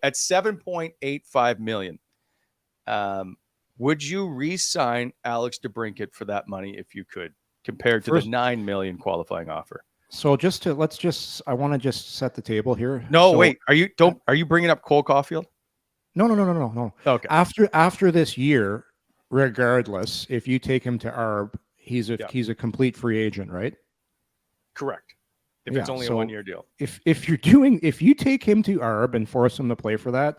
at $7.85 million. Would you re-sign Alex DeBrincat for that money if you could, compared to the $9 million qualifying offer? So I want to just set the table here. No, wait. Are you bringing up Cole Caulfield? No. Okay. After this year, regardless, if you take him to ARB, he's a complete free agent, right? Correct. If it's only a 1 year deal. If you take him to ARB and force him to play for that,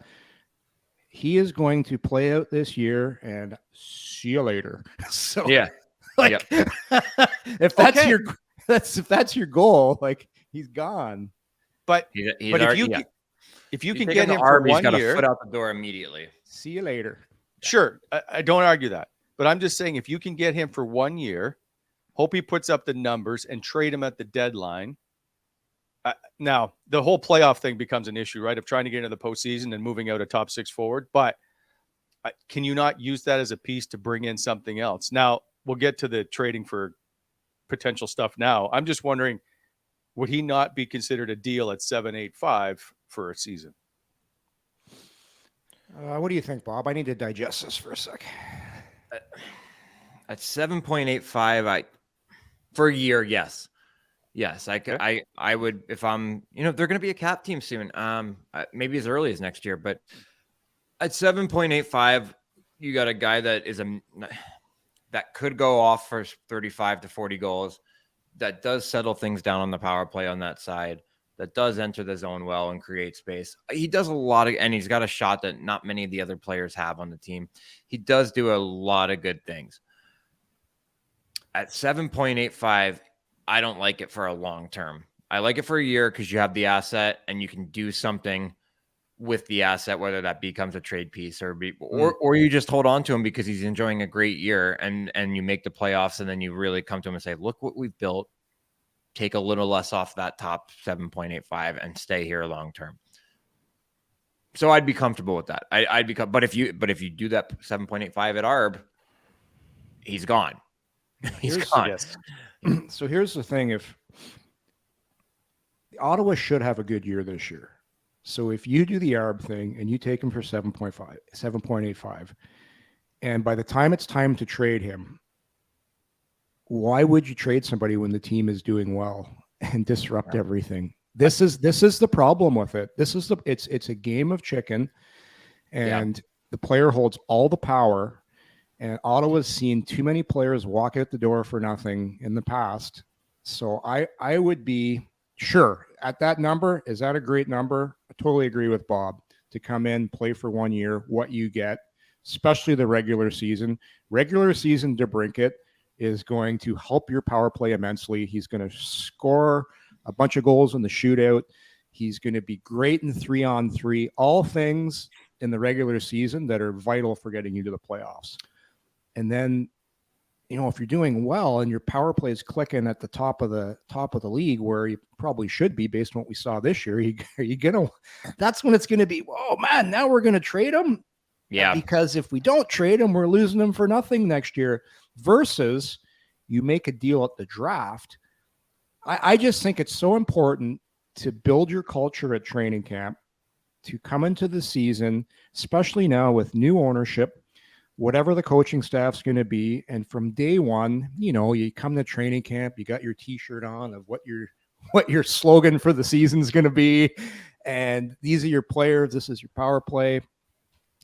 he is going to play out this year and see you later. So yeah, if that's your goal, like, he's gone. But if you can get him for 1 year, he's got a foot out the door immediately. See you later. Sure, I don't argue that, but I'm just saying, if you can get him for 1 year, hope he puts up the numbers and trade him at the deadline. Now, the whole playoff thing becomes an issue, right? Of trying to get into the postseason and moving out a top 6 forward. But can you not use that as a piece to bring in something else? Now, we'll get to the trading for potential stuff now. I'm just wondering, would he not be considered a deal at 7.85 for a season? What do you think, Bob? I need to digest this for a sec. At 7.85, for a year, yes. Yes, I would, if I'm, they're going to be a cap team soon. Maybe as early as next year, but at 7.85, you got a guy that that could go off for 35 to 40 goals, that does settle things down on the power play on that side, that does enter the zone well and create space. He does a lot and he's got a shot that not many of the other players have on the team. He does do a lot of good things. At 7.85, I don't like it for a long term. I like it for a year because you have the asset and you can do something with the asset, whether that becomes a trade piece or you just hold on to him because he's enjoying a great year and you make the playoffs, and then you really come to him and say, look what we've built. Take a little less off that top 7.85 and stay here long term. So I'd be comfortable with that. But if you do that 7.85 at ARB, he's gone. He's gone. Yes. So here's the thing: if Ottawa should have a good year this year, so if you do the ARB thing and you take him for 7.85, and by the time it's time to trade him, why would you trade somebody when the team is doing well and disrupt everything? This is the problem with it. It's a game of chicken, and the player holds all the power. And Ottawa's seen too many players walk out the door for nothing in the past. So I would be sure at that number. Is that a great number? I totally agree with Bob. To come in, play for 1 year, what you get, especially the regular season. Regular season DeBrincat is going to help your power play immensely. He's going to score a bunch of goals in the shootout. He's going to be great in 3-on-3. All things in the regular season that are vital for getting you to the playoffs. And then, if you're doing well and your power play is clicking at the top of the league, where you probably should be based on what we saw this year, that's when it's going to be, oh man, now we're going to trade him. Yeah. Because if we don't trade him, we're losing him for nothing next year. Versus you make a deal at the draft. I just think it's so important to build your culture at training camp, to come into the season, especially now with new ownership, whatever the coaching staff's going to be. And from day one, you come to training camp, you got your t-shirt on of what your slogan for the season is going to be. And these are your players. This is your power play.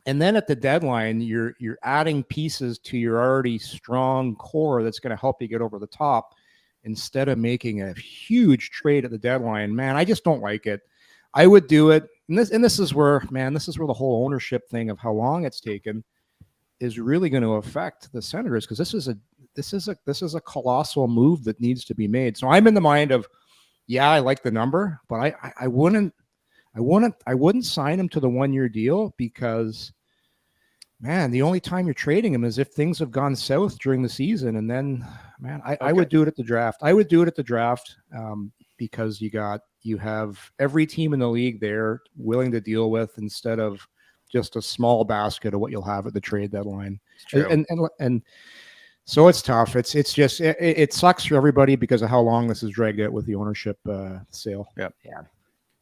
And then at the deadline, you're adding pieces to your already strong core that's going to help you get over the top instead of making a huge trade at the deadline. Man, I just don't like it. I would do it. And this is where the whole ownership thing of how long it's taken is really going to affect the Senators, because this is a colossal move that needs to be made. So I'm in the mind of, I like the number, but I wouldn't sign him to the 1 year deal, because man, the only time you're trading him is if things have gone south during the season. And then, man, I would do it at the draft. Because you have every team in the league there willing to deal with, instead of just a small basket of what you'll have at the trade deadline. And so it's tough. It's just, it sucks for everybody because of how long this is dragged out with the ownership sale. Yeah.